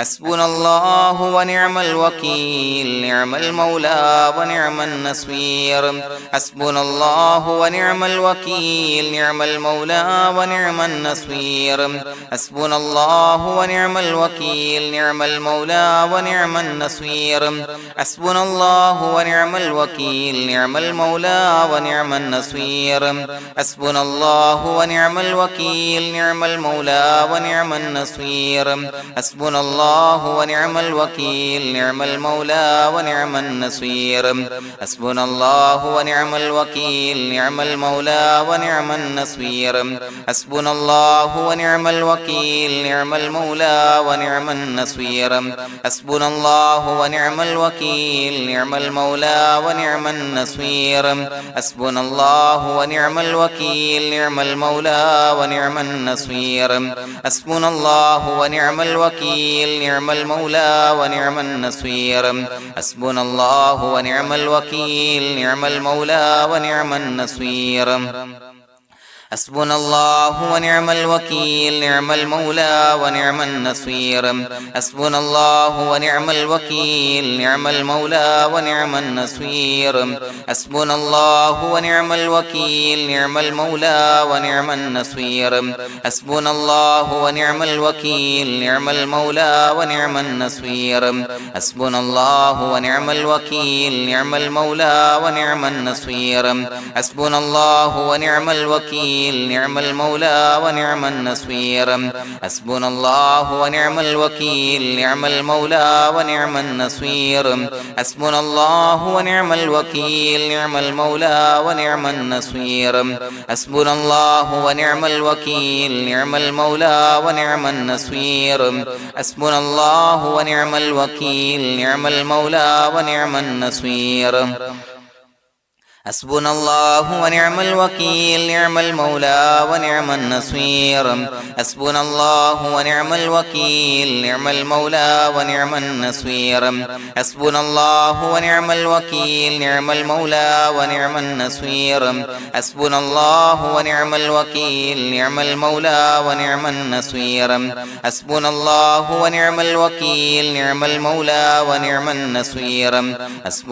حسبنا الله ونعم الوكيل نعم المولى ونعم النصير حسبنا الله ونعم الوكيل نعم المولى ونعم النصير حسبنا الله ونعم الوكيل نعم المولى ونعم النصير حسبنا الله ونعم الوكيل نعم المولى ونعم النصير حسبنا الله ونعم الوكيل نعم المولى ونعم النصير حسبنا الله ونعم الوكيل نعم المولى ونعم النصير حسبنا الله ونعم الوكيل نعم المولى ونعم النصير حسبنا الله ونعم الوكيل نعم المولى ونعم النصير حسبنا الله ونعم الوكيل نعم المولى ونعم النصير حسبنا الله ونعم الوكيل نعم المولى ونعم النصير حسبنا الله ونعم الوكيل نعم المولى ونعم النصير حسبنا الله ونعم الوكيل نعم المولى ونعم النصير حسبنا الله ونعم الوكيل نعم المولى ونعم النصير حسبنا الله ونعم الوكيل نعم المولى ونعم النصير حسبنا الله ونعم الوكيل نعم المولى ونعم النصير حسبنا الله ونعم الوكيل نعم المولى ونعم النصير حسبنا الله ونعم الوكيل نعم المولى ونعم النصير حسبنا الله ونعم الوكيل نعم المولى ونعم النصير حسبنا الله ونعم الوكيل نعم المولى ونعم النصير حسبنا الله ونعم الوكيل نعم المولى ونعم النصير حسبنا الله ونعم الوكيل نعم المولى ونعم النصير حسبنا الله ونعم الوكيل نعم المولى ونعم النصير حسبنا الله ونعم الوكيل نعم المولى ونعم النصير حسبنا الله ونعم الوكيل نعم المولى ونعم النصير حسبنا الله ونعم الوكيل نعم المولى ونعم النصير حسبنا الله ونعم الوكيل نعم المولى ونعم النصير حسبنا الله ونعم الوكيل نعم المولى ونعم النصير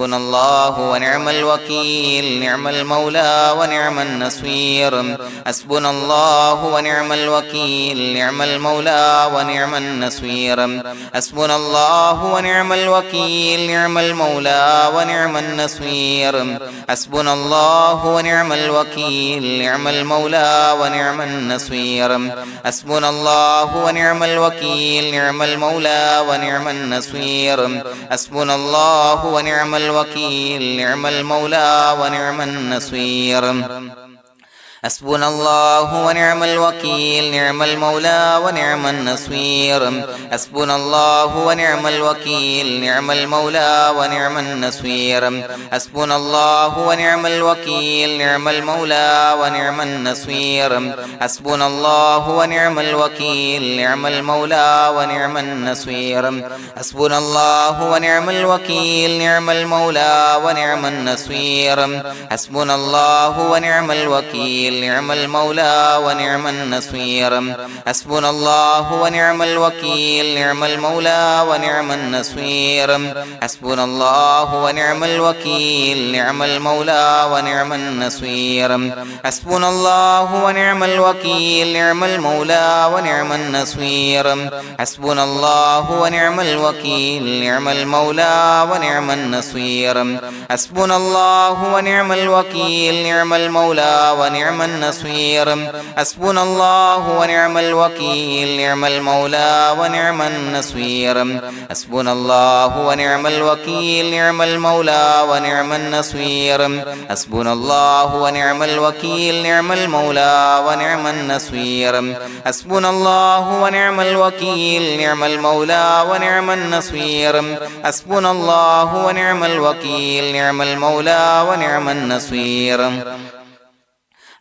حسبنا الله ونعم الوكيل نعم المولى ونعم النصير حسبنا الله ونعم الوكيل نعم المولى ونعم النصير حسبنا الله ونعم الوكيل نعم المولى ونعم النصير حسبنا الله ونعم الوكيل نعم المولى ونعم النصير حسبنا الله ونعم الوكيل نعم المولى ونعم النصير حسبنا الله ونعم الوكيل نعم المولى ونعم النصير حسبنا الله ونعم الوكيل نعم المولى ونعم النصير حسبنا الله ونعم الوكيل نعم المولى ونعم النصير حسبنا الله ونعم الوكيل نعم المولى ونعم النصير حسبنا الله ونعم الوكيل نعم المولى ونعم النصير حسبنا الله ونعم الوكيل نعم المولى ونعم النصير حسبنا الله ونعم الوكيل نعم المولى ونعم النصير حسبنا الله ونعم الوكيل نعم المولى ونعم النصير حسبنا الله ونعم الوكيل نعم المولى ونعم النصير حسبنا الله ونعم الوكيل نعم المولى ونعم النصير حسبنا الله ونعم الوكيل نعم المولى ونعم النصير حسبنا الله ونعم الوكيل نعم المولى ونعم النصير حسبنا الله ونعم الوكيل نعم المولى ونعم النصير حسبنا الله ونعم الوكيل نعم المولى ونعم النصير حسبنا الله ونعم الوكيل نعم المولى ونعم النصير حسبنا الله ونعم الوكيل نعم المولى ونعم النصير حسبنا الله ونعم الوكيل نعم المولى ونعم النصير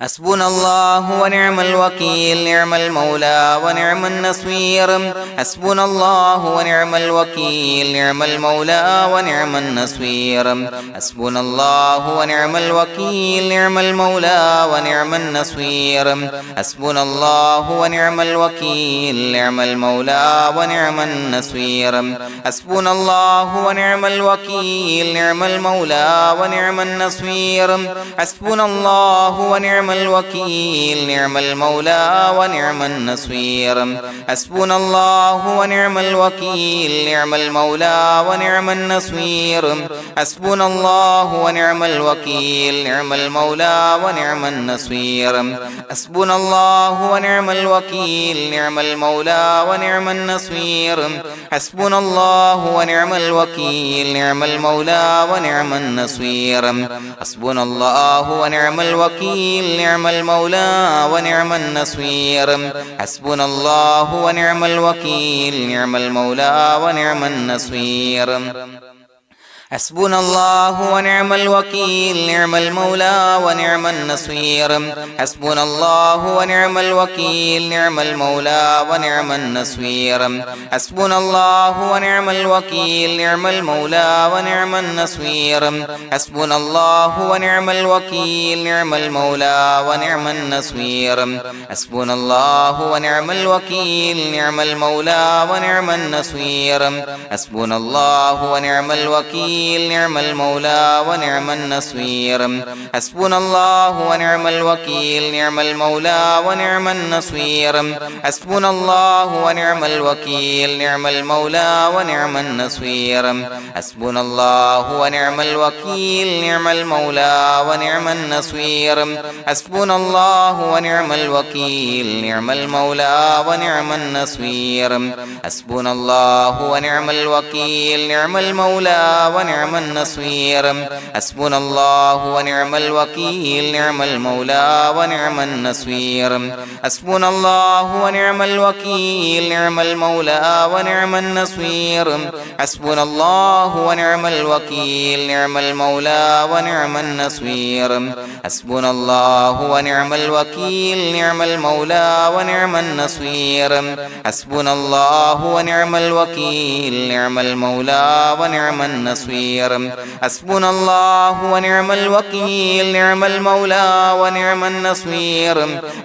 حسبنا الله ونعم الوكيل نعم المولى ونعم النصير حسبنا الله ونعم الوكيل نعم المولى ونعم النصير حسبنا الله ونعم الوكيل نعم المولى ونعم النصير حسبنا الله ونعم الوكيل نعم المولى ونعم النصير حسبنا الله ونعم الوكيل نعم المولى ونعم النصير حسبنا الله ونعم الوكيل نعم المولى ونعم النصير حسبنا الله ونعم الوكيل نعم المولى ونعم النصير حسبنا الله ونعم الوكيل نعم المولى ونعم النصير حسبنا الله ونعم الوكيل نعم المولى ونعم النصير حسبنا الله ونعم الوكيل نعم المولى ونعم النصير حسبنا الله ونعم الوكيل نعم المولى ونعم النصير حسبنا الله ونعم الوكيل نعم المولى ونعم النصير حسبنا الله ونعم الوكيل نعم المولى ونعم النصير حسبنا الله ونعم الوكيل نعم المولى ونعم النصير حسبنا الله ونعم الوكيل نعم المولى ونعم النصير حسبنا الله ونعم الوكيل نعم المولى ونعم النصير حسبنا الله ونعم الوكيل نعم المولى ونعم النصير حسبنا الله ونعم الوكيل نعم المولى ونعم النصير حسبنا الله ونعم الوكيل نعم المولى ونعم النصير حسبنا الله ونعم الوكيل نعم المولى ونعم النصير حسبنا الله ونعم الوكيل نعم المولى ونعم النصير حسبنا الله ونعم الوكيل نعم المولى ونعم النصير حسبنا الله ونعم الوكيل نعم المولى ونعم النصير حسبنا الله ونعم الوكيل نعم المولى ونعم النصير حسبنا الله ونعم الوكيل نعم المولى ونعم النصير حسبنا الله ونعم الوكيل نعم المولى ونعم النصير حسبنا الله ونعم الوكيل نعم المولى ونعم النصير حسبنا الله ونعم الوكيل نعم المولى ونعم النصير حسبنا الله ونعم الوكيل نعم المولى ونعم النصير حسبنا الله ونعم الوكيل نعم المولى ونعم النصير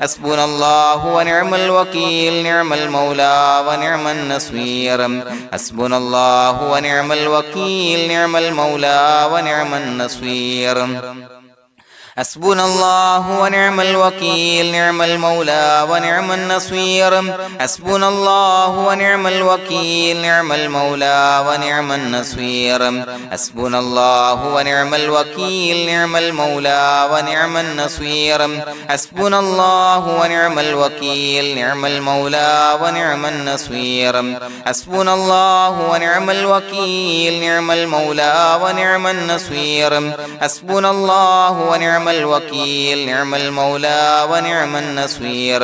حسبنا الله ونعم الوكيل نعم المولى ونعم النصير حسبنا الله ونعم الوكيل نعم المولى ونعم النصير حسبنا الله ونعم الوكيل نعم المولى ونعم النصير حسبنا الله ونعم الوكيل نعم المولى ونعم النصير حسبنا الله ونعم الوكيل نعم المولى ونعم النصير حسبنا الله ونعم الوكيل نعم المولى ونعم النصير حسبنا الله ونعم الوكيل نعم المولى ونعم النصير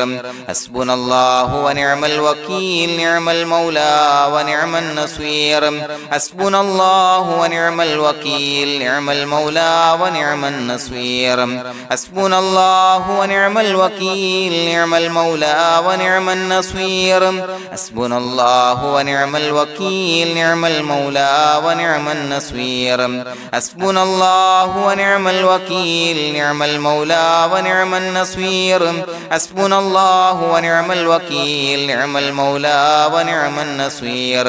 حسبنا الله ونعم الوكيل نعم المولى ونعم النصير حسبنا الله ونعم الوكيل نعم المولى ونعم النصير حسبنا الله ونعم الوكيل نعم المولى ونعم النصير حسبنا الله ونعم الوكيل نعم المولى ونعم النصير حسبنا الله ونعم الوكيل نعم المولى ونعم النصير حسبنا الله ونعم الوكيل نعم المولى ونعم النصير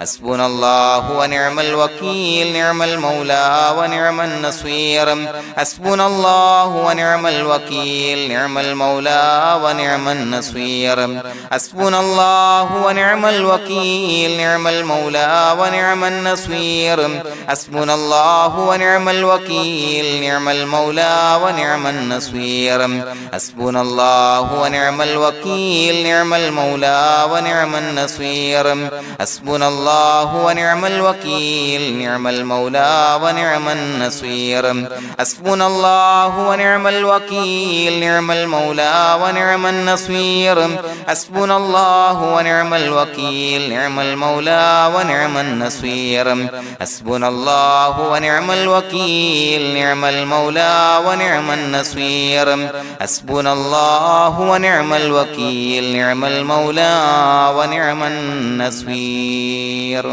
حسبنا الله ونعم الوكيل نعم المولى ونعم النصير حسبنا الله ونعم الوكيل نعم المولى ونعم النصير حسبنا الله ونعم الوكيل نعم المولى ونعم النصير حسبنا الله ونعم الوكيل نعم المولى ونعم النصير حسبنا الله ونعم الوكيل نعم المولى ونعم النصير حسبنا الله ونعم الوكيل نعم المولى ونعم النصير حسبنا الله ونعم الوكيل نعم المولى ونعم النصير حسبنا الله ونعم الوكيل نعم المولى ونعم النصير حسبنا الله ونعم الوكيل نعم المولى ونعم النصير حسبنا الله ونعم الوكيل نعم المولى ونعم النصير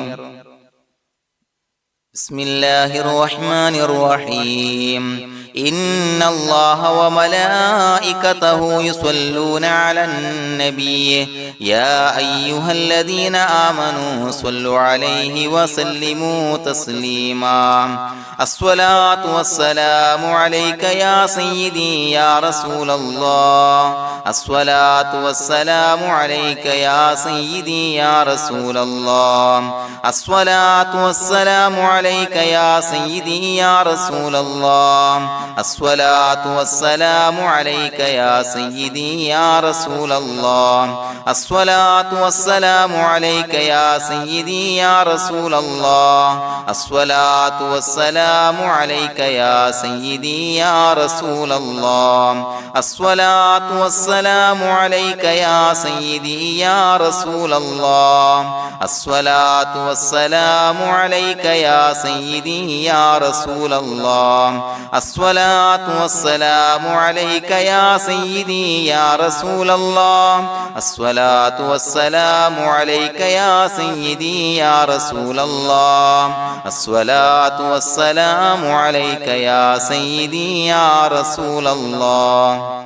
بسم الله الرحمن الرحيم إن الله وملائكته يصلون على النبي يا أيها الذين آمنوا صلوا عليه وسلموا تسليما الصلاة والسلام عليك يا سيدي يا رسول الله الصلاة والسلام عليك يا سيدي يا رسول الله الصلاة والسلام عليك يا سيدي يا رسول الله الصلاة والسلام عليك يا سيدي يا رسول الله الصلاة والسلام عليك يا سيدي يا رسول الله الصلاة والسلام عليك يا سيدي يا رسول الله الصلاة والسلام عليك يا سيدي يا رسول الله الصلاة والسلام عليك يا سيدي يا رسول الله الصلاة والسلام عليك يا سيدي يا رسول الله الصلاة والسلام عليك يا سيدي يا رسول الله الصلاة والسلام عليك يا سيدي يا رسول الله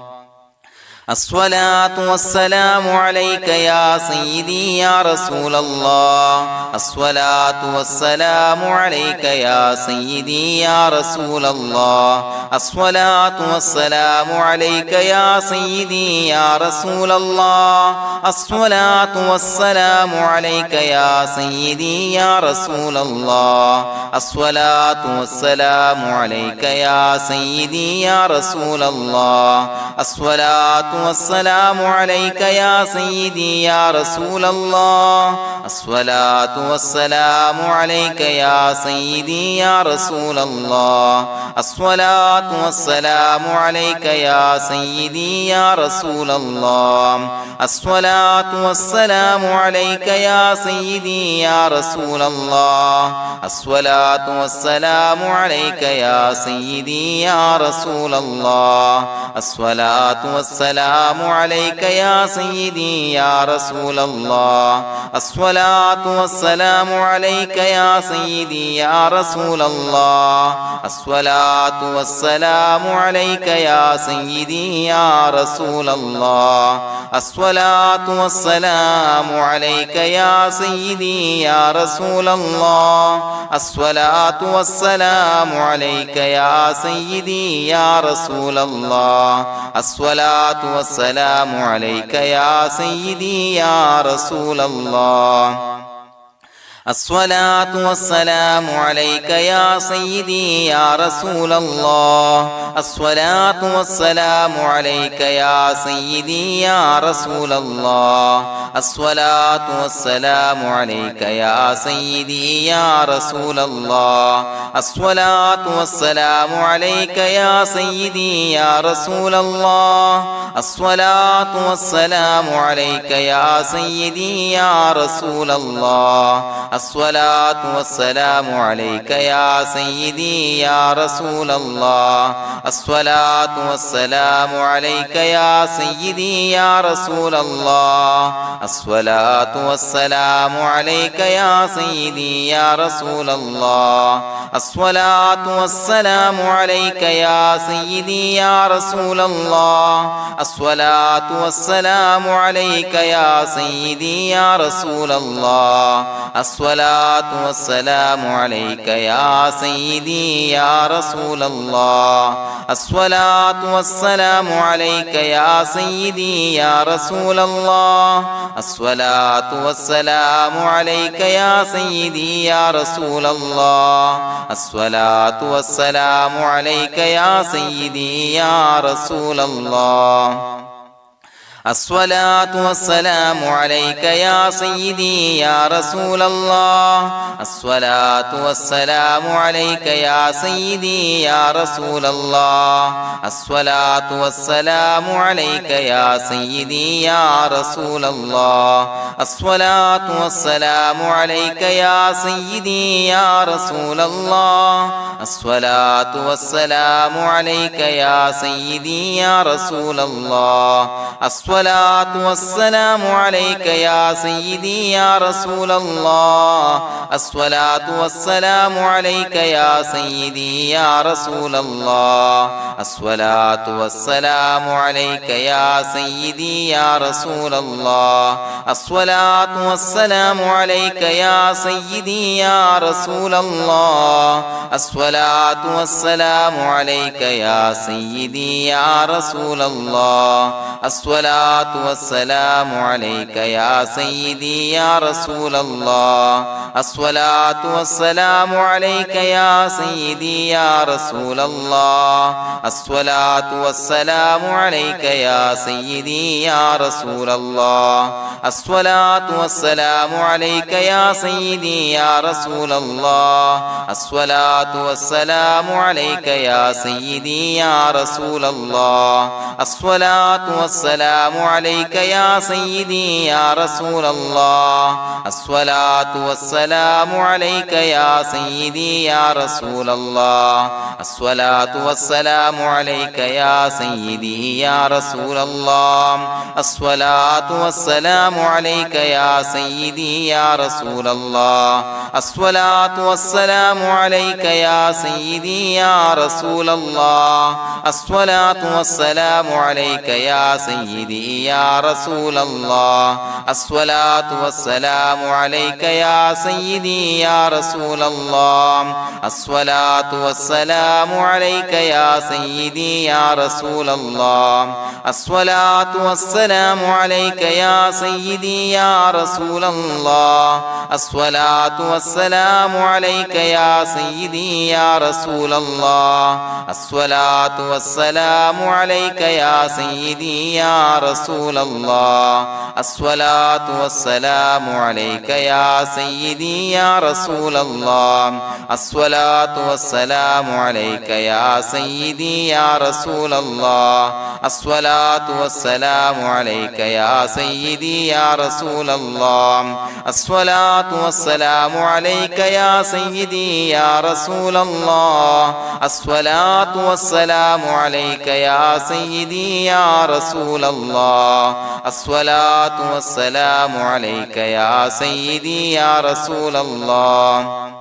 الصلاة والسلام عليك يا سيدي يا رسول الله الصلاة والسلام عليك يا سيدي يا رسول الله الصلاة والسلام عليك يا سيدي يا رسول الله الصلاة والسلام عليك يا سيدي يا رسول الله الصلاة والسلام عليك يا سيدي يا رسول الله الصلاة والسلام عليك يا سيدي يا رسول الله الصلاة والسلام عليك يا سيدي يا رسول الله الصلاة والسلام عليك يا سيدي يا رسول الله الصلاة والسلام عليك يا سيدي يا رسول الله الصلاة والسلام عليك يا سيدي يا رسول الله الصلاة والسلام عليك يا سيدي يا رسول الله الصلاة والسلام عليك يا سيدي يا رسول الله الصلاة والسلام عليك يا سيدي يا رسول الله الصلاة والسلام عليك يا سيدي يا رسول الله الصلاة والسلام عليك يا سيدي يا رسول الله الصلاة والسلام عليك يا سيدي يا رسول الله الصلاة والسلام عليك يا سيدي يا رسول الله الصلاة والسلام عليك يا سيدي يا رسول الله الصلاة والسلام عليك يا سيدي يا رسول الله الصلاة والسلام عليك يا سيدي يا رسول الله الصلاة والسلام عليك يا سيدي يا رسول الله الصلاة والسلام عليك يا سيدي يا رسول الله الصلاة والسلام عليك يا سيدي يا رسول الله الصلاة والسلام عليك يا سيدي يا رسول الله الصلاة والسلام عليك يا سيدي يا رسول الله الصلاة والسلام عليك يا سيدي يا رسول الله الصلاة والسلام عليك يا سيدي يا رسول الله الصلاة والسلام عليك يا سيدي يا رسول الله الصلاة والسلام عليك يا سيدي يا رسول الله الصلاة والسلام عليك يا سيدي يا رسول الله الصلاة والسلام عليك يا سيدي يا رسول الله الصلاة والسلام عليك يا سيدي يا رسول الله الصلاة والسلام عليك يا سيدي يا رسول الله الصلاة والسلام عليك يا سيدي يا رسول الله الصلاة والسلام عليك يا سيدي يا رسول الله الصلاة والسلام عليك يا سيدي يا رسول الله الصلاة والسلام عليك يا سيدي يا رسول الله الصلاة والسلام عليك يا سيدي يا رسول الله الصلاة والسلام عليك يا سيدي يا رسول الله الصلاة والسلام عليك يا سيدي يا رسول الله الصلاة والسلام عليك يا سيدي يا رسول الله الصلاة والسلام عليك يا سيدي يا رسول الله الصلاة والسلام عليك يا سيدي يا رسول الله الصلاة والسلام عليك يا سيدي يا رسول الله الصلاة والسلام عليك يا سيدي يا رسول الله الصلاة والسلام عليك يا سيدي يا رسول الله الصلاة والسلام عليك يا سيدي يا رسول الله الصلاة والسلام عليك يا سيدي يا رسول الله الصلاة والسلام عليك يا سيدي يا رسول الله الصلاة والسلام عليك يا سيدي يا رسول الله الصلاة والسلام عليك يا سيدي يا رسول الله الصلاة والسلام عليك يا سيدي يا رسول الله الصلاة والسلام عليك يا سيدي يا رسول الله الصلاة والسلام عليك يا سيدي يا رسول الله الصلاة والسلام عليك يا سيدي يا رسول الله الصلاة والسلام عليك يا سيدي يا رسول الله الصلاة والسلام عليك يا سيدي يا رسول الله الصلاة والسلام عليك يا سيدي يا رسول الله الصلاة والسلام عليك يا سيدي يا رسول الله الصلاة والسلام عليك يا سيدي يا رسول الله الصلاة والسلام عليك يا سيدي يا رسول الله الصلاة والسلام عليك يا سيدي يا رسول الله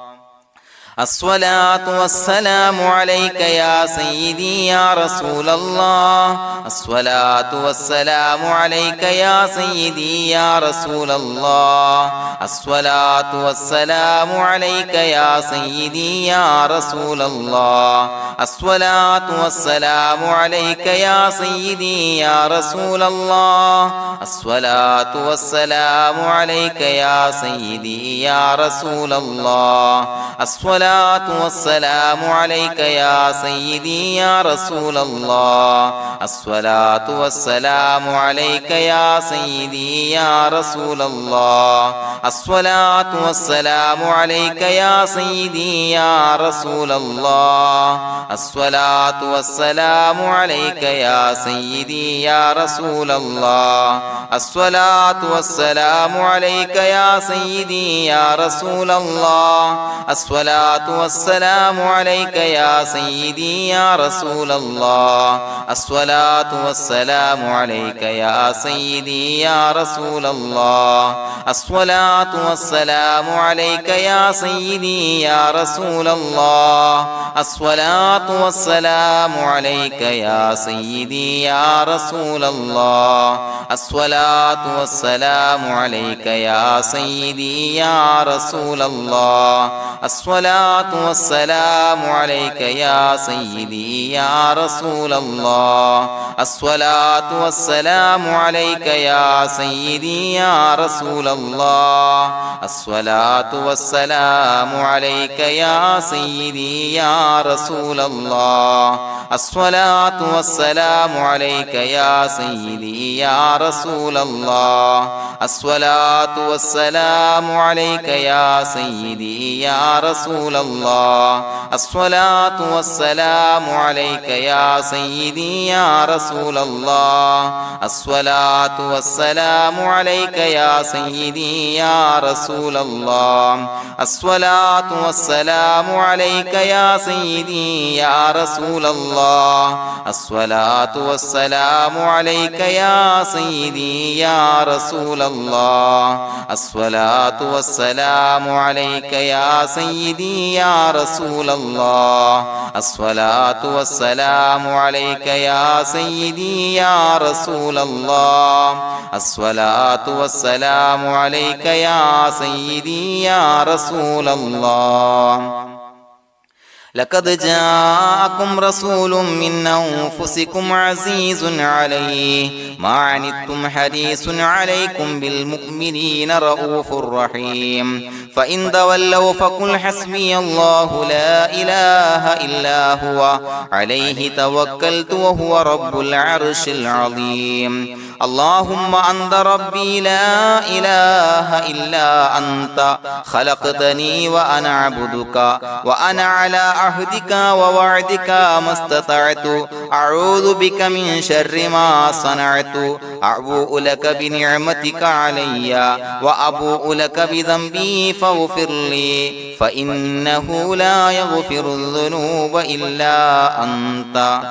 الصلاة والسلام عليك يا سيدي يا رسول الله الصلاة والسلام عليك يا سيدي يا رسول الله الصلاة والسلام عليك يا سيدي يا رسول الله الصلاة والسلام عليك يا سيدي يا رسول الله الصلاة والسلام عليك يا سيدي يا رسول الله الصلاة والسلام عليك يا سيدي يا رسول الله الصلاة والسلام عليك يا سيدي يا رسول الله الصلاة والسلام عليك يا سيدي يا رسول الله الصلاة والسلام عليك يا سيدي يا رسول الله الصلاة والسلام عليك يا سيدي يا رسول الله الصلاة والسلام عليك يا سيدي يا رسول الله الصلاة والسلام عليك يا سيدي يا رسول الله الصلاة والسلام عليك يا سيدي يا رسول الله الصلاة والسلام عليك يا سيدي يا رسول الله الصلاة والسلام عليك يا سيدي يا رسول الله الصلاة الصلاة والسلام عليك يا سيدي يا رسول الله الصلاة والسلام عليك يا سيدي يا رسول الله الصلاة والسلام عليك يا سيدي يا رسول الله الصلاة والسلام عليك يا سيدي يا رسول الله الصلاة والسلام عليك يا سيدي يا رسول الله الصلاة والسلام عليك يا سيدي يا رسول الله الصلاة والسلام عليك يا سيدي يا رسول الله الصلاة والسلام عليك يا سيدي يا رسول الله الصلاة والسلام عليك يا سيدي يا رسول الله الصلاة والسلام عليك يا سيدي يا رسول الله الصلاة والسلام عليك يا سيدي يا رسول الله الصلاة والسلام عليك يا سيدي يا رسول الله لقد جاءكم رسول من أنفسكم عزيز عليه ما عنتم حريص عليكم بالمؤمنين رؤوف رحيم فإن تولوا فقل حسبي الله لا إله إلا هو عليه توكلت وهو رب العرش العظيم اللهم أنت ربي لا إله إلا أنت خلقتني وأنا عبدك وأنا على عهدك ووعدك ما استطعت أعوذ بك من شر ما صنعت أبوء لك بنعمتك علي وأبوء لك بذنبي فاغفر لي فإنه لا يغفر الذنوب إلا أنت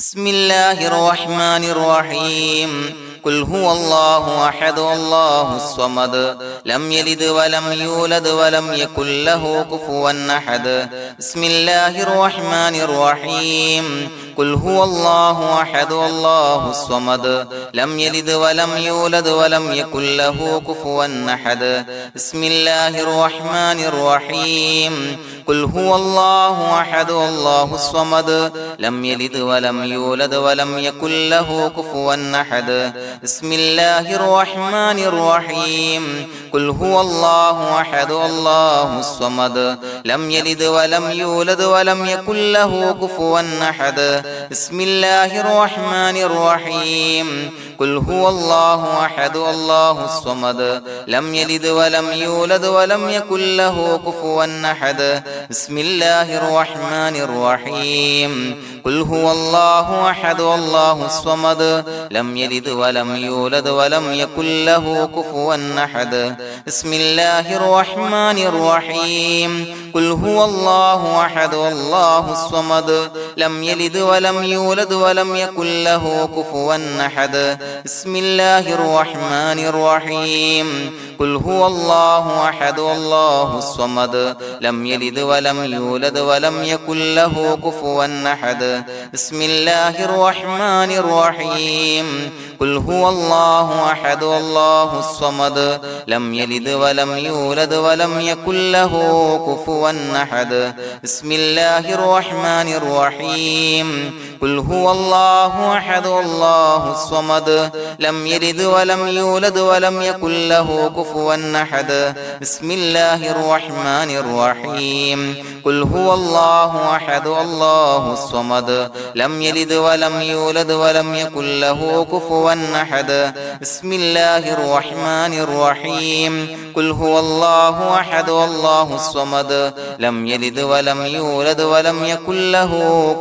بسم الله الرحمن الرحيم قل هو الله أحد الله الصمد لم يلد ولم يولد ولم يكن له كفوا أحد بسم الله الرحمن الرحيم قل هو الله أحد الله الصمد لم يلد ولم يولد ولم يكن له كفوا أحد بسم الله الرحمن الرحيم قل هو الله أحد الله الصمد لم يلد ولم يولد ولم يكن له كفوا أحد بسم الله الرحمن الرحيم قل هو الله أحد الله الصمد لم يلد ولم يولد ولم يكن له كفوا أحد بسم الله الرحمن الرحيم قل هو الله أحد الله الصمد لم يلد ولم يولد ولم يكن له كفوا أحد بسم الله الرحمن الرحيم قل هو الله أحد الله الصمد لم يلد ولم يولد ولم يكن له كفوا أحد بسم الله الرحمن الرحيم قل هو الله أحد الله الصمد لم يلد ولم يولد ولم يكن له كفوا أحد بسم الله الرحمن الرحيم قل هو الله أحد الله الصمد لم يلد ولم يولد ولم يكن له كفوا أحد بسم الله الرحمن الرحيم قل هو الله أحد الله الصمد لم يلد ولم يولد ولم يكن له كفوا أحد بسم الله الرحمن الرحيم قل هو الله أحد الله الصمد لم يلد ولم يولد ولم يكن له كفوا أحد بسم الله الرحمن الرحيم قل هو الله أحد الله الصمد لم يلد ولم يولد ولم يكن له كفوا أحد بسم الله الرحمن الرحيم قل هو الله أحد الله الصمد لم يلد ولم يولد ولم يكن له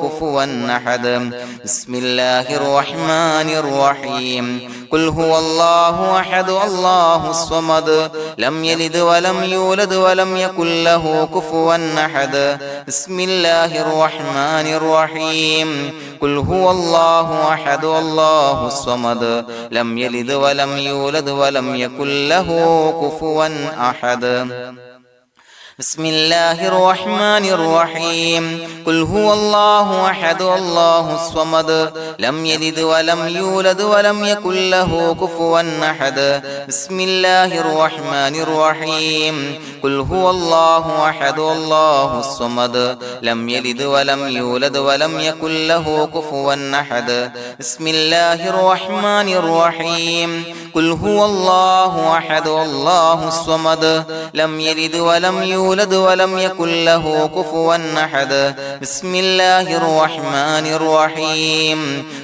كفوا أحد بسم الله الرحمن الرحيم قل هو الله أحد الله الصمد لم يلد ولم يولد ولم يكن له كفوا أحد بسم الله الرحمن الرحيم قل هو الله أحد الله الصمد لم يلد ولم يولد ولم يكن له كفوا أحد بسم الله الرحمن الرحيم قل هو الله أحد الله الصمد لم يلد ولم يولد ولم يكن له كفوا أحد بسم الله الرحمن الرحيم قل هو الله أحد الله الصمد لم يلد ولم يولد ولم يكن له كفوا أحد بسم الله الرحمن الرحيم قل هو الله أحد الله الصمد لم يلد ولم يولد ولم يكن له كفوا أحد بسم الله الرحمن الرحيم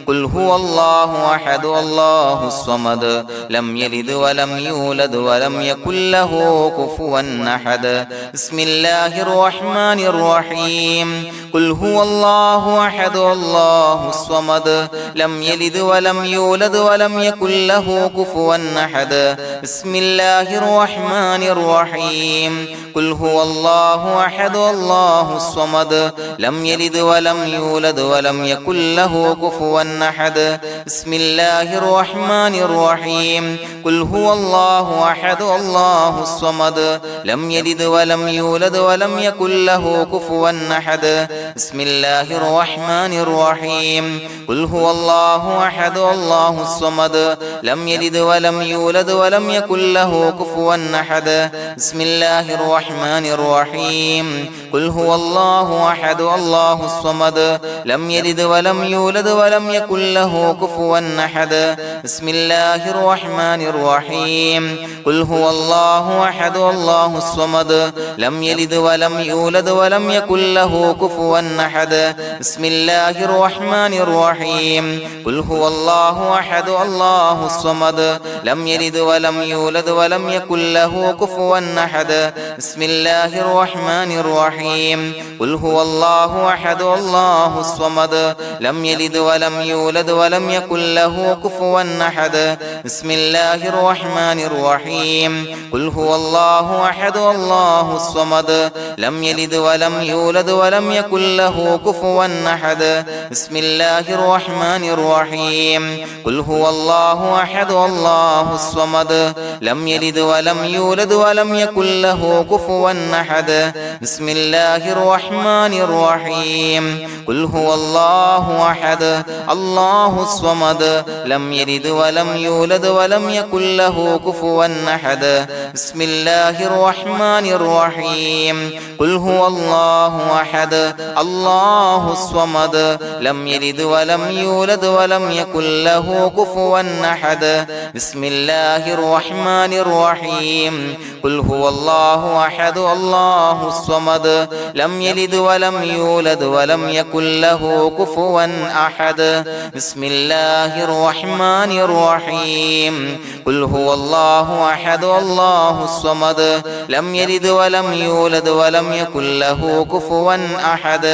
قل هو الله أحد الله الصمد لم يلد ولم يولد ولم يكن له كفوا أحد بسم الله الرحمن الرحيم قل هو الله أحد الله الصمد لم يلد ولم يولد ولم يكن له كفوا أحد بسم الله الرحمن الرحيم قل هو الله أحد الله الصمد لم يلد ولم يولد ولم يكن له كفوا أحد بسم الله الرحمن الرحيم قل هو الله أحد الله الصمد لم يلد ولم يولد ولم يكن له كفوا أحد بسم الله الرحمن الرحيم قل هو الله أحد الله الصمد لم يلد ولم يولد ولم يكن له كفوا أحد بسم الله الرحمن الرحيم قل هو الله أحد الله الصمد لم يلد ولم يولد ولم يكن له كفوا أحد بسم الله الرحمن الرحيم قل هو الله أحد الله الصمد لم يلد ولم يولد ولم يكن له كفوا أحد بسم الله الرحمن الرحيم قل هو الله أحد الله الصمد لم يلد ولم يولد ولم يكن له كفوا أحد بسم الله الرحمن الرحيم قل هو الله أحد الله الصمد لم يلد ولم يولد ولم يكن له كفوا أحد بسم الله الرحمن الرحيم قل هو الله أحد الله الصمد لم يلد ولم يولد ولم يكن له كفوا أحد بسم الله الرحمن الرحيم قل هو الله أحد الله الصمد لم يلد ولم يولد ولم يكن له كفوا أحد بسم الله الرحمن الرحيم قل هو الله أحد الله الصمد لم يلد ولم يولد ولم يكن له كفوا أحد بسم الله الرحمن الرحيم قل هو الله أحد الله الصمد لم يلد ولم يولد ولم يكن له كفوا أحد بسم الله الرحمن الرحيم قل هو الله أحد الله الصمد لم يلد ولم يولد ولم يكن له كفوا أحد بسم الله الرحمن الرحيم قل هو الله أحد الله الصمد لم يلد ولم يولد ولم يكن له كفوا أحد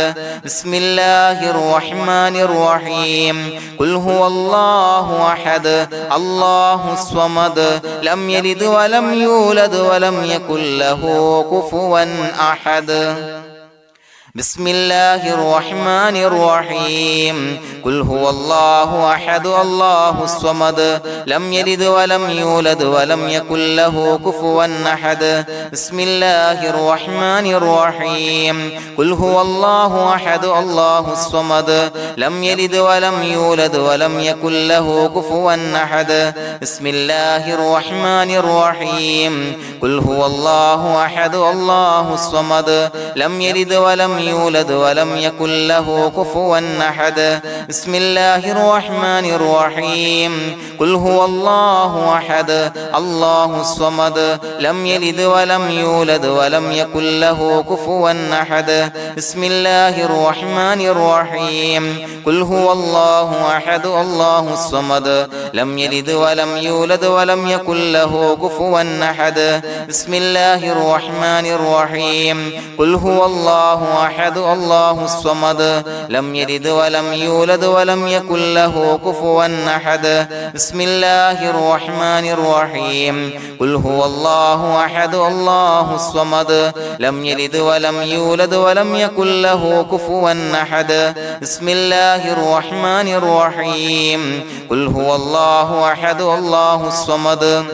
بسم الله الرحمن الرحيم قل هو الله أحد الله الصمد لم يلد ولم يولد ولم يكن له كفوا أحد بسم الله الرحمن الرحيم قل هو الله أحد الله الصمد لم يلد ولم يولد ولم يكن له كفوا أحد بسم الله الرحمن الرحيم قل هو الله أحد الله الصمد لم يلد ولم يولد ولم يكن له كفوا أحد بسم الله الرحمن الرحيم قل هو الله أحد الله الصمد لم يلد ولم يولد ولم يكن له كفوا أحد بسم الله الرحمن الرحيم قل هو الله أحد الله الصمد لم يلد ولم يولد ولم يكن له كفوا أحد بسم الله الرحمن الرحيم قل هو الله أحد الله الصمد لم يلد ولم يولد ولم يكن له كفوا أحد بسم الله الرحمن الرحيم قل هو الله أحد الله الصمد لم يلد ولم يولد ولم يكن له كفوا أحد بسم الله الرحمن الرحيم قل هو الله أحد الله الصمد لم يلد ولم يولد ولم يكن له كفوا أحد بسم الله الرحمن الرحيم قل هو الله أحد الله الصمد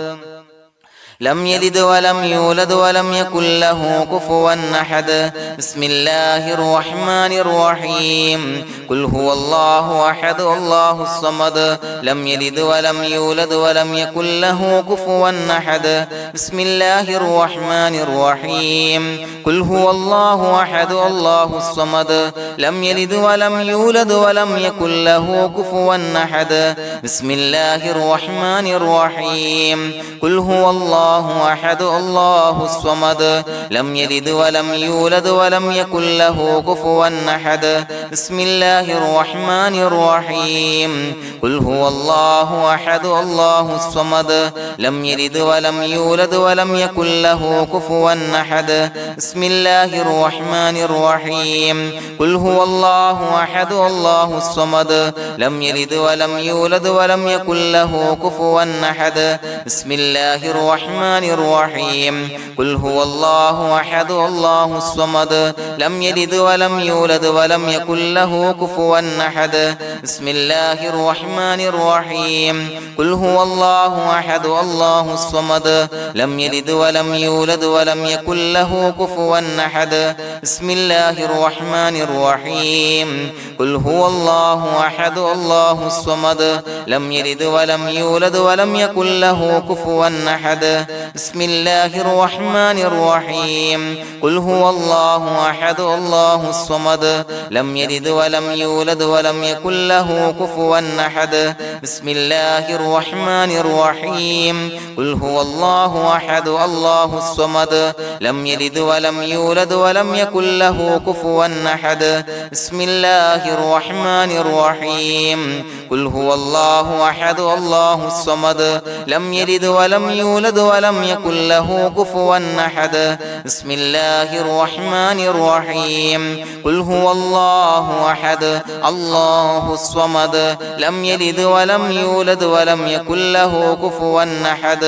لم يلد ولم يولد ولم يكن له كفوا أحد بسم الله الرحمن الرحيم قل هو الله أحد الله الصمد لم يلد ولم يولد ولم يكن له كفوا أحد بسم الله الرحمن الرحيم قل هو الله أحد الله الصمد لم يلد ولم يولد ولم يكن له كفوا أحد بسم الله الرحمن الرحيم قل هو الله أحد الله الصمد لم يلد ولم يولد ولم يكن له كفوا أحد بسم الله الرحمن الرحيم قل هو الله أحد الله الصمد لم يلد ولم يولد ولم يكن له كفوا أحد بسم الله الرحمن الرحيم قل هو الله أحد الله الصمد لم يلد ولم يولد ولم يكن له كفوا أحد بسم الله الرحمن الرحيم قل هو الله أحد الله الصمد لم يلد ولم يولد ولم يكن له كفوا أحد بسم الله الرحمن الرحيم قل هو الله أحد الله الصمد لم يلد ولم يولد ولم يكن له كفوا أحد بسم الله الرحمن الرحيم قل هو الله أحد الله الصمد لم يلد ولم يولد ولم يكن له كفوا أحد بسم الله الرحمن الرحيم قل هو الله أحد الله الصمد لم يلد ولم يولد ولم يكن له كفوا أحد بسم الله الرحمن الرحيم قل هو الله أحد الله الصمد لم يلد ولم يولد ولم يكن له كفوا أحد بسم الله الرحمن الرحيم قل هو الله أحد الله الصمد لم يلد ولم يولد ولم يكن له كفوا أحد بسم الله الرحمن الرحيم قل هو الله أحد الله الصمد لم يلد ولم يولد ولم يكن له كفوا أحد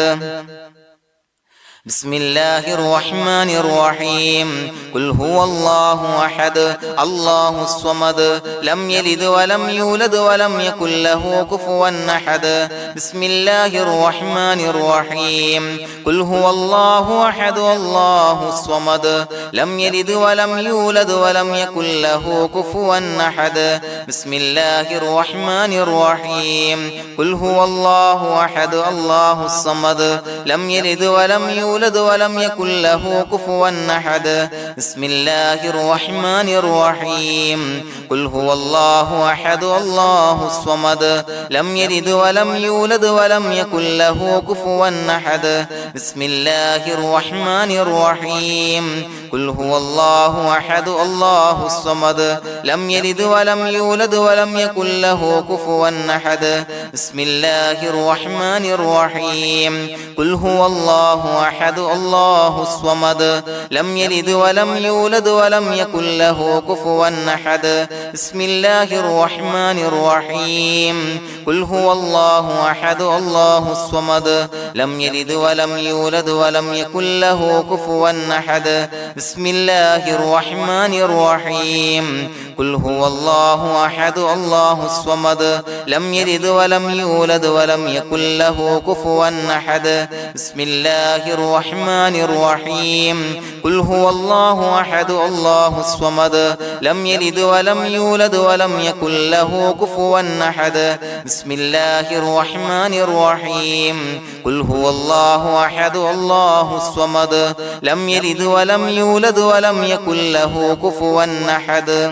بسم الله الرحمن الرحيم قل هو الله أحد الله الصمد لم يلد ولم يولد ولم يكن له كفوا أحد بسم الله الرحمن الرحيم قل هو الله أحد الله الصمد لم يلد ولم يولد ولم يكن له كفوا أحد بسم الله الرحمن الرحيم قل هو الله أحد الله الصمد لم يلد ولم يولد ولم يكن له كفوا أحد بسم الله الرحمن الرحيم قل هو الله أحد الله الصمد لم يلد ولم يولد ولم يكن له كفوا أحد بسم الله الرحمن الرحيم قل هو الله أحد الله الصمد لم يلد ولم يولد ولم يكن له كفوا أحد بسم الله الرحمن الرحيم قل هو الله أحد الله الصمد لم يلد ولم يولد ولم يكن له كفوا أحد بسم الله الرحمن الرحيم قل هو الله أحد الله الصمد لم يلد ولم يولد ولم يكن له كفوا أحد بسم الله الرحمن الرحيم قل هو الله أحد الله الصمد لم يلد ولم يولد ولم يكن له كفوا أحد بسم الله الرحمن الرحيم قل هو الله أحد الله الصمد لم يلد ولم يولد ولم يكن له كفوا أحد بسم الله الرحمن الرحيم قل هو الله أحد الله الصمد لم يلد ولم يولد ولم يكن له كفوا أحد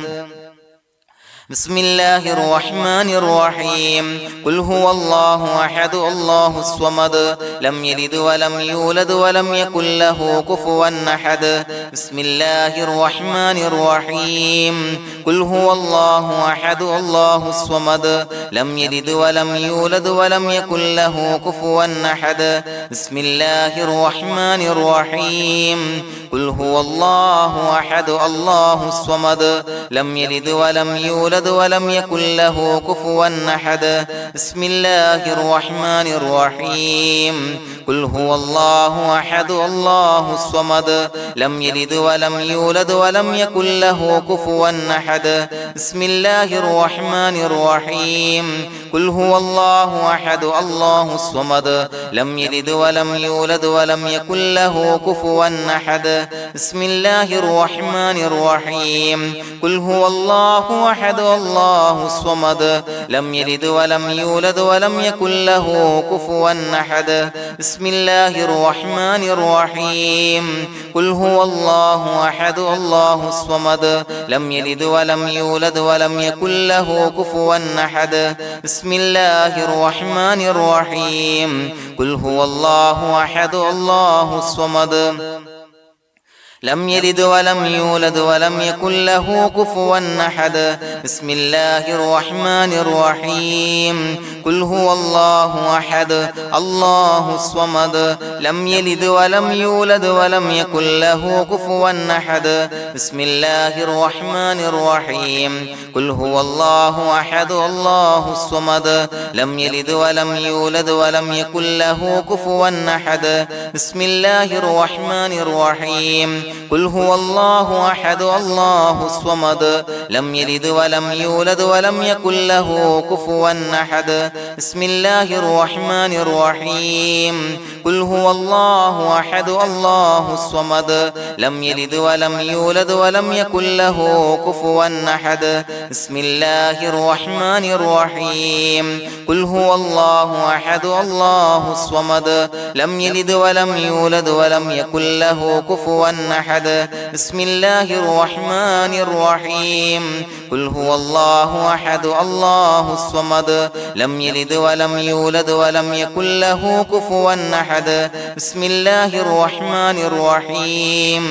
بسم الله الرحمن الرحيم قل هو الله أحد الله الصمد لم يلد ولم يولد ولم يكن له كفوا أحد بسم الله الرحمن الرحيم قل هو الله أحد الله الصمد لم يلد ولم يولد ولم يكن له كفوا أحد بسم الله الرحمن الرحيم قل هو الله أحد الله الصمد لم يلد ولم يولد يولد ولم يكن له كفوا أحد بسم الله الرحمن الرحيم قل هو الله أحد الله الصمد لم يلد ولم يولد ولم يكن له كفوا أحد بسم الله الرحمن الرحيم قل هو الله أحد الله الصمد لم يلد ولم يولد ولم يكن له كفوا أحد بسم الله الرحمن الرحيم قل هو الله أحد الله الصمد لم يلد ولم يولد ولم يكن له كفوا أحد بسم الله الرحمن الرحيم قل هو الله أحد الله الصمد لم يلد ولم يولد ولم يكن له كفوا أحد بسم الله الرحمن الرحيم قل هو الله أحد الله الصمد لم يلد ولم يولد ولم يكن له كفوا أحد بسم الله الرحمن الرحيم قل هو الله أحد الله الصمد لم يلد ولم يولد ولم يكن له كفوا أحد بسم الله الرحمن الرحيم قل هو الله أحد الله الصمد لم يلد ولم يولد ولم يكن له كفوا أحد بسم الله الرحمن الرحيم قل هو الله أحد الله الصمد لم يلد ولم يولد ولم يكن له كفوا أحد بسم الله الرحمن الرحيم قل هو الله أحد الله الصمد لم يلد ولم يولد ولم يكن له كفوا أحد بسم الله الرحمن الرحيم قل هو الله أحد الله الصمد لم يلد ولم يولد ولم يكن له كفوا أحد بسم الله الرحمن الرحيم قل هو الله أحد الله الصمد لم يلد ولم يولد ولم يكن له كفوا أحد بسم الله الرحمن الرحيم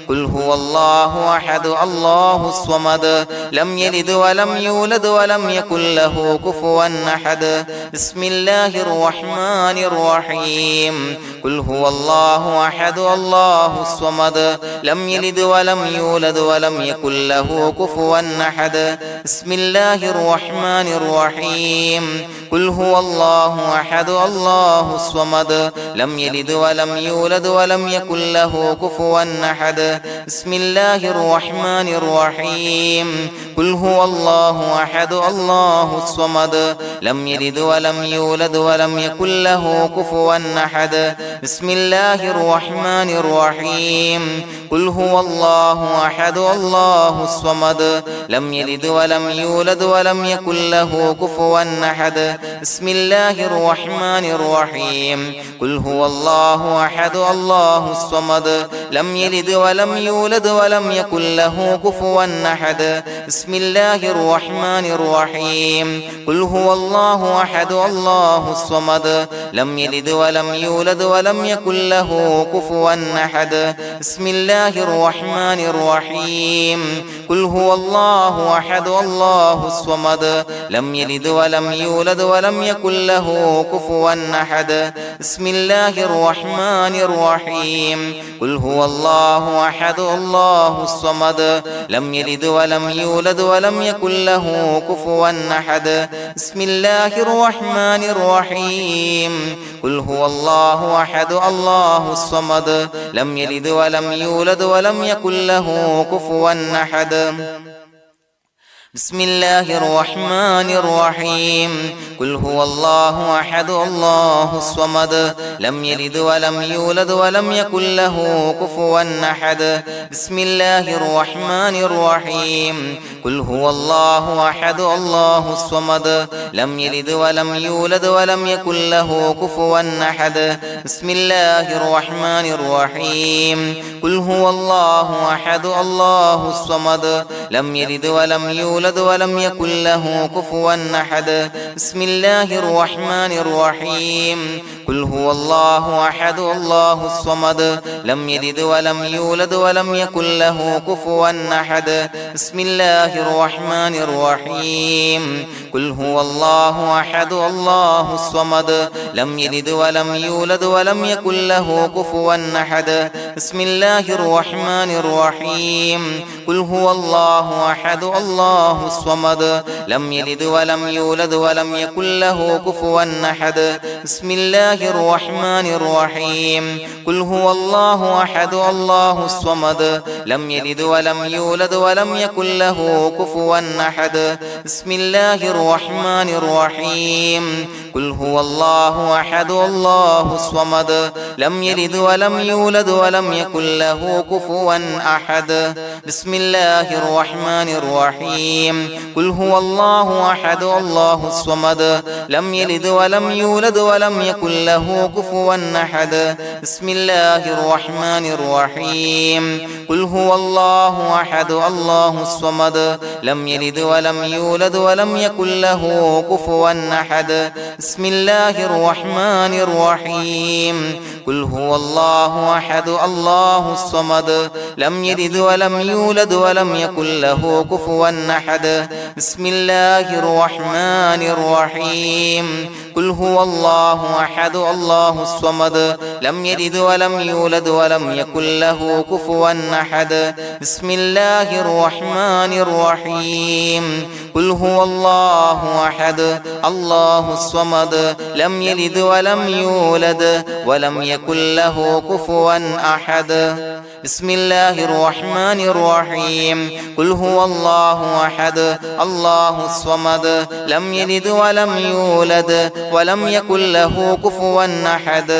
قل هو الله أحد الله الصمد لم يلد ولم يولد ولم يكن له كفوا أحد بسم الله الرحمن الرحيم قل هو الله أحد الله الصمد لم يلد ولم يولد ولم يكن له كفوا أحد بسم الله الرحمن الرحيم قل هو الله أحد الله الصمد لم يلد ولم يولد ولم يكن له كفوا أحد بسم الله الرحمن الرحيم قل هو الله أحد الله الصمد لم يلد ولم يولد ولم يكن له كفوا أحد بسم الله الرحمن الرحيم قل هو الله أحد الله الصمد لم يلد ولم يولد ولم يكن له كفوا أحد بسم الله الرحمن الرحيم قل هو الله أحد الله الصمد لم يلد ولم يولد ولم يكن له كفوا أحد بسم الله الرحمن الرحيم قل هو الله أحد الله الصمد لم يلد ولم يولد ولم يكن له كفوا أحد بسم الله الرحمن الرحيم قل هو الله أحد الله الصمد لم يلد ولم يولد ولم يكن له كفوا أحد بسم الله الرحمن الرحيم قل هو الله أحد الله الصمد لم يلد ولم يولد ولم يكن له كفوا أحد بسم الله الرحمن الرحيم قل هو الله أحد الله الصمد لم يلد ولم يولد ولم يكن له كفوا أحد بسم الله الرحمن الرحيم قل هو الله أحد الله الصمد لم يلد ولم يولد ولم يكن له كفوا أحد بسم الله الرحمن الرحيم قل هو الله أحد الله الصمد لم يلد ولم يولد ولم يكن له كفوا أحد بسم الله الرحمن الرحيم قل هو الله أحد الله الصمد لم يلد ولم يولد ولم يكن له كفوا أحد بسم الله الرحمن الرحيم قل هو الله أحد الله الصمد لم يلد ولم يولد ولم يكن له كفوا أحد بسم الله الرحمن الرحيم قل هو الله أحد الله الصمد لم يلد ولم يولد ولم يكن له كفوا أحد بسم الله الرحمن الرحيم قل هو الله الله أحد الله الصمد لم يلد ولم يولد ولم يكن له كفوا أحد بسم الله الرحمن الرحيم قل هو الله أحد الله الصمد لم يلد ولم يولد ولم يكن له كفوا أحد بسم الله الرحمن الرحيم قل هو الله أحد الله الصمد لم يلد ولم يولد ولم يكن له كفوا أحد بسم الله الرحمن الرحيم قل هو الله أحد الله الصمد لم يلد ولم يولد ولم يكن له كفوا أحد بسم الله الرحمن الرحيم قل هو الله أحد الله الصمد لم يلد ولم يولد ولم يكن له كفوا أحد بسم الله الرحمن الرحيم قل هو الله أحد الله الصمد لم يلد ولم يولد ولم يكن له كفوا أحد بسم الله الرحمن الرحيم قل هو الله أحد الله الصمد لم يلد ولم يولد ولم يكن له كفوا أحد بسم الله الرحمن الرحيم قل هو الله أحد الله الصمد لم يلد ولم يولد ولم يكن له كفوا أحد بسم الله الرحمن الرحيم قل هو الله أحد الله الصمد لم يلد ولم يولد ولم يكن له كفوا أحد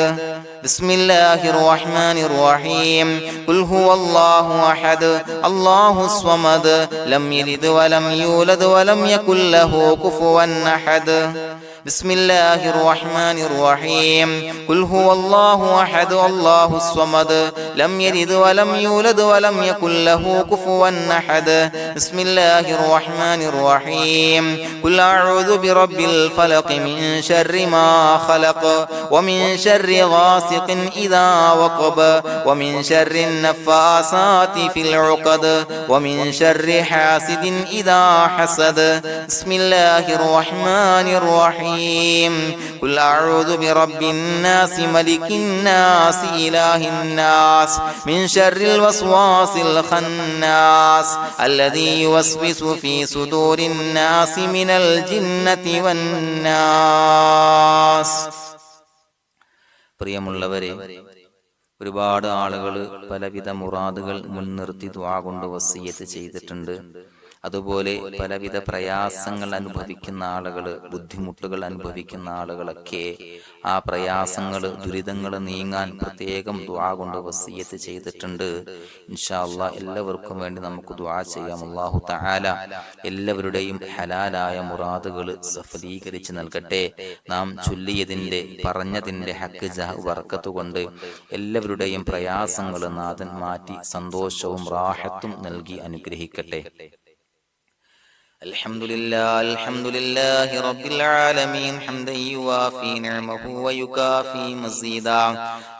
بسم الله الرحمن الرحيم قل هو الله أحد الله الصمد لم يلد ولم يولد ولم يكن له كفوا أحد بسم الله الرحمن الرحيم قل هو الله أحد الله الصمد لم يلد ولم يولد ولم يكن له كفوا أحد بسم الله الرحمن الرحيم قل أعوذ برب الفلق من شر ما خلق ومن شر غاسق إذا وقب ومن شر النفاثات في العقد ومن شر حاسد إذا حسد بسم الله الرحمن الرحيم قل أعوذ برب الناس ملك الناس إله الناس من شر الوسواس الخناس الذي يوسوس في صدور الناس من الجنة والناس. പ്രിയമുള്ളവരെ, ഒരുപാട് ആളുകൾ പലവിധ മുറാദുകൾ മുൻനിർത്തി ദുആ കൊണ്ട് വസിയ്യത്ത് ചെയ്തിട്ടുണ്ട്. അതുപോലെ പലവിധ പ്രയാസങ്ങൾ അനുഭവിക്കുന്ന ആളുകൾ, ബുദ്ധിമുട്ടുകൾ അനുഭവിക്കുന്ന ആളുകളൊക്കെ ആ പ്രയാസങ്ങൾ, ദുരിതങ്ങൾ നീങ്ങാൻ പ്രത്യേകം ദുആ കൊണ്ട് വസിയ്യത്ത് ചെയ്തിട്ടുണ്ട്. ഇൻഷാ അല്ലാഹ് എല്ലാവർക്കും വേണ്ടി നമുക്ക് ദുആ ചെയ്യാം. അല്ലാഹു തആല എല്ലാവരുടെയും ഹലാലായ മുറാദുകൾ സഫലീകരിച്ച് നൽകട്ടെ. നാം ചൊല്ലിയതിന്റെ, പറഞ്ഞതിന്റെ ഹക്ക് ജാഹ് ബർക്കത്ത് കൊണ്ട് എല്ലാവരുടെയും പ്രയാസങ്ങൾ നാഥൻ മാറ്റി സന്തോഷവും റാഹത്തും നൽകി അനുഗ്രഹിക്കട്ടെ. الحمد لله رب العالمين حمدا يوافي نعمه ويكافي مزيدا.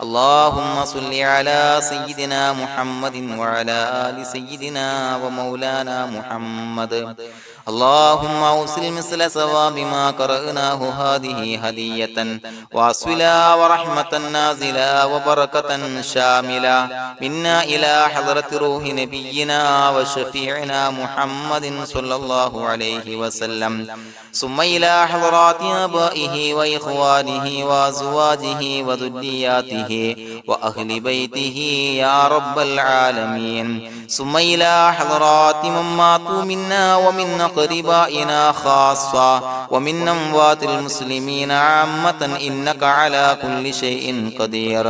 اللهم صل على سيدنا محمد وعلى آل سيدنا ومولانا محمد. اللهم أوصل مثل ثواب ما قرأناه هذه هدية واصلا ورحمة نازلا وبركة شاملة منا إلى حضرة روح نبينا وشفيعنا محمد صلى الله عليه وسلم، ثم إلى حضرات آبائه وإخوانه وأزواجه وذرياته وأهل بيته يا رب العالمين، ثم إلى حضرات من ماتوا منا ومن أقربائنا خاصة ومن أموات المسلمين عامة إنك على كل شيء قدير،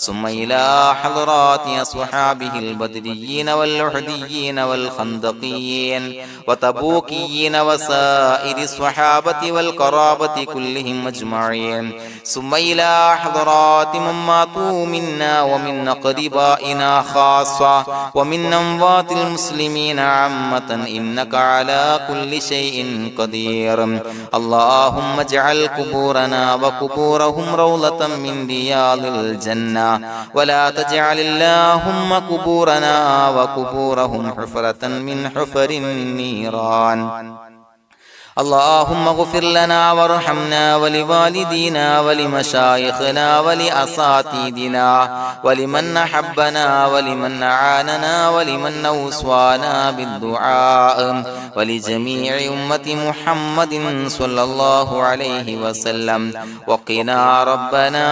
ثم إلى حضرات أصحابه البدريين والأحديين والخندقيين وتبوكيين وسائر الصحابة والقرابة كلهم أجمعين، ثم إلى حضرات من ماتوا منا ومن أقربائنا خاصة ومن أموات المسلمين عامة إنك على كل شيء قدير. اللهم اجعل قبورنا وقبورهم روضة من رياض الجنة، ولا تجعل اللهم قبورنا وقبورهم حفرة من حفر النيران. اللهم اغفر لنا وارحمنا ولوالدينا ولمشايخنا ولأساتذتنا ولمن أحبنا ولمن أعاننا ولمن أوصانا بالدعاء ولجميع أمة محمد صلى الله عليه وسلم وقنا ربنا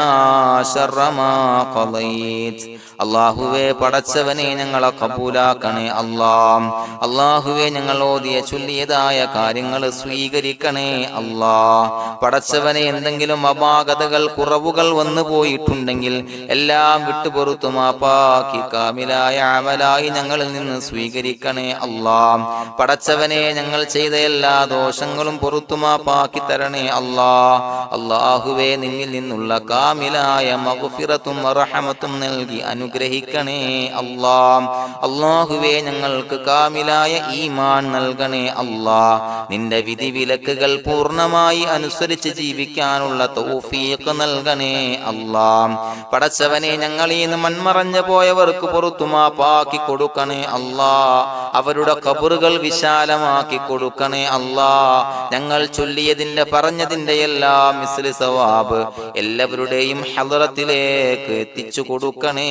شر ما قضيت. അള്ളാഹുവേ പടച്ചവനെ ഞങ്ങളെ കബൂലാക്കണേ അല്ലാഹ്. അള്ളാഹുവേ ഞങ്ങൾ ഓതിയ ചൊല്ലിയതായ കാര്യങ്ങൾ സ്വീകരിക്കണേ അല്ലാഹ്. പടച്ചവനെ എന്തെങ്കിലും അപാകതകൾ കുറവുകൾ വന്നു പോയിട്ടുണ്ടെങ്കിൽ എല്ലാം വിട്ടുപൊറുത്തു മാപ്പാക്കി കാമിലായ അമലായി ഞങ്ങളിൽ നിന്ന് സ്വീകരിക്കണേ അല്ലാഹ്. പടച്ചവനെ ഞങ്ങൾ ചെയ്ത എല്ലാ ദോഷങ്ങളും പൊറുത്തു മാപ്പാക്കി തരണേ അല്ലാഹ്. അള്ളാഹുവേ നിന്നിൽ നിന്നുള്ള കാമിലായ മഗ്ഫിറത്തും റഹമത്തും നൽകി അനുഗ്രഹിക്കണേ അല്ലാഹ്. അല്ലാഹുവേ ഞങ്ങൾക്ക് കാമിലായ ഈമാൻ നൽകണേ അല്ലാഹ്. നിന്റെ വിധി വിലക്കുകൾ പൂർണ്ണമായി അനുസരിച്ച് ജീവിക്കാനുള്ള തൗഫീഖ് നൽകണേ അല്ലാഹ്. പടച്ചവനെ ഞങ്ങളിൽ നിന്ന് മൺമറഞ്ഞു പോയവർക്ക് പുറത്തു മാപ്പാക്കി കൊടുക്കണേ അല്ലാഹ്. അവരുടെ ഖബറുകൾ വിശാലമാക്കി കൊടുക്കണേ അല്ലാഹ്. ഞങ്ങൾ ചൊല്ലിയതിന്റെ പറഞ്ഞതിന്റെ എല്ലാം മിസ്ലി സവാബ് എല്ലാവരുടെയും ഹളറത്തിലേക്ക് എത്തിച്ചു കൊടുക്കണേ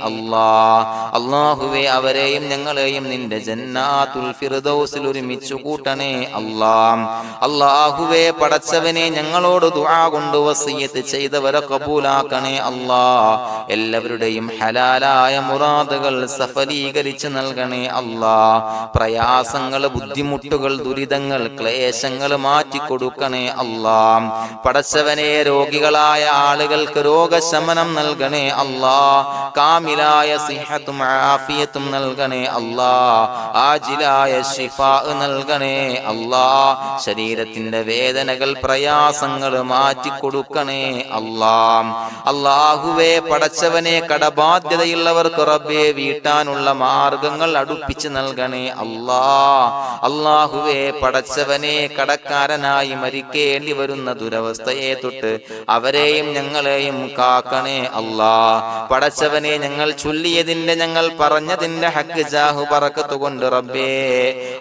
അല്ലാഹ്. അല്ലാഹുവേ അവരെയും ഞങ്ങളെയും നിന്റെ ജന്നാത്തുൽ ഫിർദൗസിൽ ഒരുമിച്ചു കൂട്ടണേ അല്ലാഹ്. അല്ലാഹുവേ പടച്ചവനെ ഞങ്ങളോട് ദുആ കൊണ്ട് വസിയത്ത് ചെയ്തവരെ കബൂലാക്കണേ അല്ലാഹ്. എല്ലാവരുടെയും ഹലാലായ മുറാദുകൾ സഫലീകരിച്ച് നൽകണേ അല്ലാഹ്. പ്രയാസങ്ങൾ, ബുദ്ധിമുട്ടുകൾ, ദുരിതങ്ങൾ, ക്ലേശങ്ങൾ മാറ്റിക്കൊടുക്കണേ അല്ലാഹ്. പടച്ചവനെ രോഗികളായ ആളുകൾക്ക് രോഗശമനം നൽകണേ അല്ലാഹ്. കാമിലായ സിഹത്തും ആഫിയത്തും നൽകണേ അല്ലാഹ്. ആജിലായ ശിഫാ നൽകണേ അല്ലാഹ്. ശരീരത്തിന്റെ വേദനകൾ, പ്രയാസങ്ങൾ മാറ്റിക്കൊടുക്കണേ അല്ലാഹ്. അല്ലാഹുവേ പടച്ചവനെ കടബാധ്യതയുള്ളവർക്ക് റബ്ബേ വീട്ടാനുള്ള മാർഗങ്ങൾ അടുപ്പിച്ച് നൽകണേ അല്ലാഹ്. അല്ലാഹുവേ പടച്ചവനെ കടക്കാരനായി മരിക്കേണ്ടി വരുന്ന ദുരവസ്ഥയെ തൊട്ട് അവരെയും ഞങ്ങളെയും കാക്കണേ അല്ലാഹ്. പടച്ചവനെ ഞങ്ങൾ ചൊല്ലിയതിന്റെ, ഞങ്ങൾ പറഞ്ഞതിന്റെ ഹക്ക് ജാഹു ബറക്കത്ത് കൊണ്ട് റബ്ബേ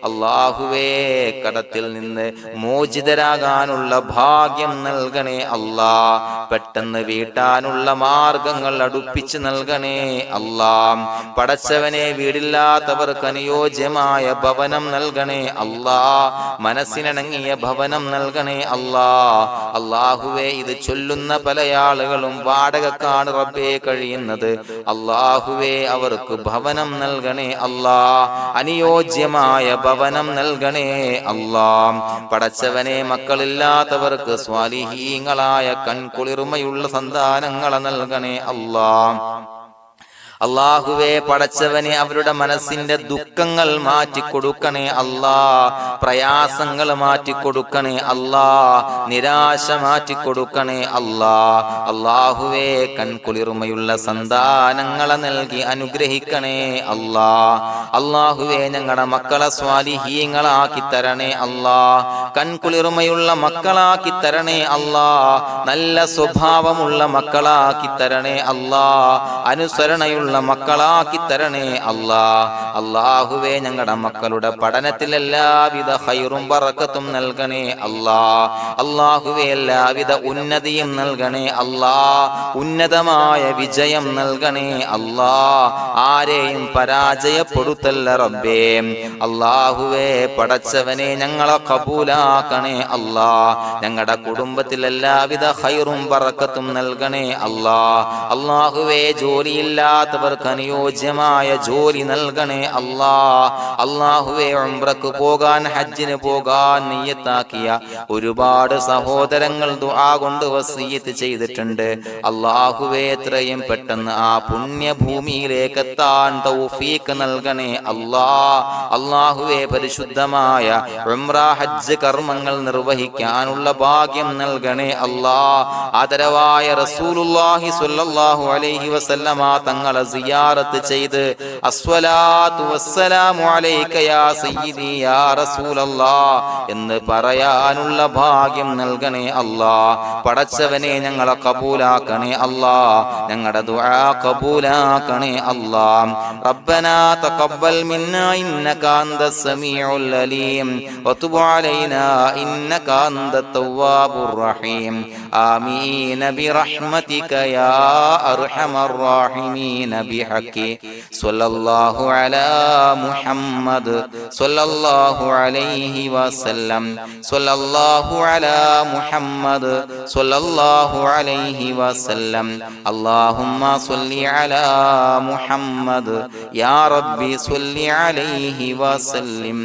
അല്ലാഹുവേ കടത്തിൽ നിന്ന് മോചിതരാകാനുള്ള ഭാഗ്യം നൽകണേ അല്ലാഹ്. പെട്ടെന്ന് വീട്ടാനുള്ള മാർഗങ്ങൾ അടുപ്പിച്ച് നൽകണേ അല്ലാഹ്. പടച്ചവനെ വീടില്ലാത്തവർക്ക് അനുയോജ്യമായ ഭവനം നൽകണേ അല്ലാഹ്. മനസ്സിനിണങ്ങിയ ഭവനം നൽകണേ അല്ലാഹ്. അല്ലാഹുവേ ഇത് ചൊല്ലുന്ന പല ആളുകളും വാടകക്കാണ് റബ്ബേ കഴിയുന്നത്. അല്ലാഹുവേ അവർക്ക് ഭവനം നൽകണേ അല്ലാഹ്. അനുയോജ്യമായ ഭവനം നൽകണേ അല്ലാഹ്. പടച്ചവനെ മക്കളില്ലാത്തവർക്ക് സ്വാലിഹീങ്ങളായ കൺകുളിർമയുള്ള സന്താനങ്ങളെ നൽകണേ അല്ലാഹ്. അല്ലാഹുവേ പടച്ചവനെ അവരുടെ മനസ്സിന്റെ ദുഃഖങ്ങൾ മാറ്റിക്കൊടുക്കണേ അല്ലാഹ്. പ്രയാസങ്ങൾ മാറ്റിക്കൊടുക്കണേ അല്ലാഹ്. നിരാശ മാറ്റിക്കൊടുക്കണേ അല്ലാഹ്. അല്ലാഹുവേ കൺകുളിർമയുള്ള സന്താനങ്ങളെ നൽകി അനുഗ്രഹിക്കണേ അല്ലാഹ്. അല്ലാഹുവേ ഞങ്ങളുടെ മക്കളെ സ്വാലിഹീങ്ങളാക്കി തരണേ അല്ലാഹ്. കൺകുളിർമയുള്ള മക്കളാക്കി തരണേ അല്ലാഹ്. നല്ല സ്വഭാവമുള്ള മക്കളാക്കി തരണേ അല്ലാഹ്. അനുസരണയുള്ള മക്കളാക്കി തരണേ അല്ലാഹ്. അല്ലാഹുവേ ഞങ്ങളുടെ മക്കളുടെ പഠനത്തിൽ എല്ലാവിധ ഖൈറും ബറക്കത്തും നൽകണേ അല്ലാഹ്. അല്ലാഹുവേ എല്ലാവിധ ഉന്നതിയും നൽകണേ അല്ലാഹ്. ഉന്നതമായ വിജയം നൽകണേ അല്ലാഹ്. ആരെയും പരാജയപ്പെടുത്തല്ല റബ്ബേ. അല്ലാഹുവേ പടച്ചവനെ ഞങ്ങളെ കബൂലാക്കണേ അല്ലാഹ്. ഞങ്ങളുടെ കുടുംബത്തിൽ എല്ലാവിധ ഖൈറും ബറക്കത്തും നൽകണേ അല്ലാഹ്. അല്ലാഹുവേ ജോലിയില്ലാത്ത അനുയോജ്യമായ ജോലി നൽകണേ അല്ലാഹ്. അല്ലാഹുവേ ഉംറക്ക് പോകാൻ, ഹജ്ജിന് പോകാൻ നിയ്യത്താക്കിയ ഒരുപാട് സഹോദരങ്ങൾ ദുആ കൊണ്ട് വസിയത്ത് ചെയ്തിട്ടുണ്ട്. അല്ലാഹുവേ എത്രയും പെട്ടെന്ന് ആ പുണ്യഭൂമിയിലേക്ക് എത്താൻ തൗഫീഖ് നൽകണേ അല്ലാഹ്. അല്ലാഹുവേ പരിശുദ്ധമായ ഉംറ ഹജ്ജ് കർമ്മങ്ങൾ നിർവഹിക്കാനുള്ള ഭാഗ്യം നൽകണേ അല്ലാഹ്. ആദരവായ റസൂലുള്ളാഹി സ്വല്ലല്ലാഹു അലൈഹി വസല്ലമ തങ്ങളെ സിയാറത്ത് ചെയ്ത് അസ്സലാത്തു വസ്സലാമു അലൈക യാ സയ്യിദി യാ റസൂലല്ലാഹ് എന്ന് പറയാനുള്ള ഭാഗ്യം നൽകണേ അല്ലാഹ്. പടച്ചവനെ ഞങ്ങളെ കബൂലാക്കണേ അല്ലാഹ്, ഞങ്ങളുടെ ദുആ കബൂലാക്കണേ അല്ലാഹ്. റബ്ബനാ തഖബ്ബൽ മിന്നാ ഇന്നക അന്തസ് സമീഉൽ അലീം വതുബ് അലൈനാ ഇന്നക അന്തത് തവ്വാബുർ റഹീം. ആമീൻ ബിറഹ്മതിക യാ അർഹമർ റഹീമീൻ ബിഹഖി സ്വല്ലല്ലാഹു അലാ മുഹമ്മദ് സ്വല്ലല്ലാഹു അലൈഹി വസല്ലം സ്വല്ലല്ലാഹു അലാ മുഹമ്മദ് സ്വല്ലല്ലാഹു അലൈഹി വസല്ലം. അല്ലാഹുമ്മ സ്വല്ലി അലാ മുഹമ്മദ് യാ റബ്ബി സ്വല്ലി അലൈഹി വസല്ലം.